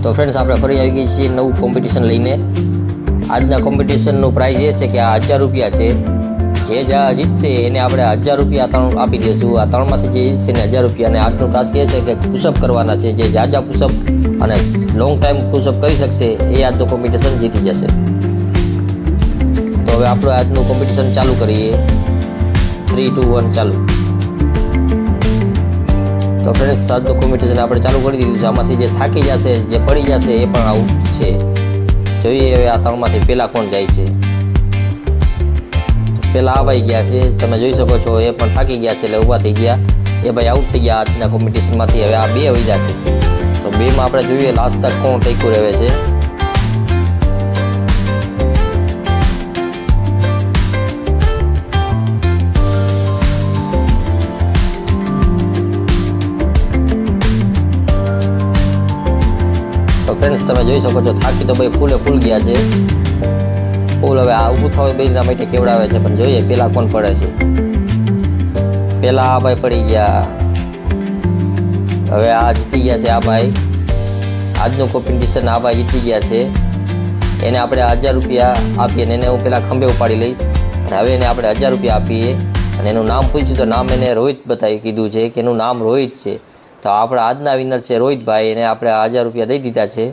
તો ફ્રેન્ડ્સ આપણે ફરી આવી ગઈ છીએ નવું કોમ્પિટિશન લઈને। આજના કોમ્પિટિશનનું પ્રાઇઝ એ છે કે આ 1000 રૂપિયા છે। જે જીતશે એને આપણે 1000 રૂપિયા ત્રણ આપી દઈશું। આ ત્રણમાંથી જે જીતશે એને 1000 રૂપિયા। અને આજનું ટાસ્ક એ છે કે પુશઅપ કરવાના છે। જે જાજા પુશઅપ અને લોંગ ટાઈમ પુશઅપ કરી શકશે એ આજનું કોમ્પિટિશન જીતી જશે। તો હવે આપણે આજનું કોમ્પિટિશન ચાલુ કરીએ। 3, 2, 1 ચાલુ। તો ફ્રેન્ડ્સ આજનું કોમ્પિટિશન આપણે ચાલુ કરી દીધું છે। આમાંથી જે થાકી જશે, જે પડી જશે એ પણ આઉટ છે। જોઈએ હવે આ ત્રણમાંથી પહેલાં કોણ જાય છે। પહેલાં આ ભાઈ ગયા છે, તમે જોઈ શકો છો। એ પણ થાકી ગયા છે એટલે ઊભા થઈ ગયા। એ ભાઈ આઉટ થઈ ગયા આજના કોમ્પિટિશનમાંથી। હવે આ 2 વૈજા છે, તો 2માં આપણે જોઈએ લાસ્ટ તક કોણ ટેકું રહે છે। તો ફ્રેન્ડ્સ તમે જોઈ શકો છો થાકી તો ભાઈ ફૂલે ફૂલ ગયા છે ફૂલ। હવે આ ઊભું થવા બેના માટે કેવડાવે છે, પણ જોઈએ પેલા કોણ પડે છે। પેલા આ ભાઈ પડી ગયા। હવે આ જીતી ગયા છે આ ભાઈ। આજનું કોમ્પિટિશન આ ભાઈ જીતી ગયા છે। એને આપણે 1000 રૂપિયા આપીએ અને એને હું પેલા ખંભે ઉપાડી લઈશ। અને હવે એને આપણે 1000 રૂપિયા આપીએ અને એનું નામ પૂછ્યું તો નામ એને રોહિત બતાવી કીધું છે કે એનું નામ રોહિત છે। તો આપણા આજના વિનર છે રોહિતભાઈ। એને આપણે 1000 રૂપિયા દઈ દીધા છે।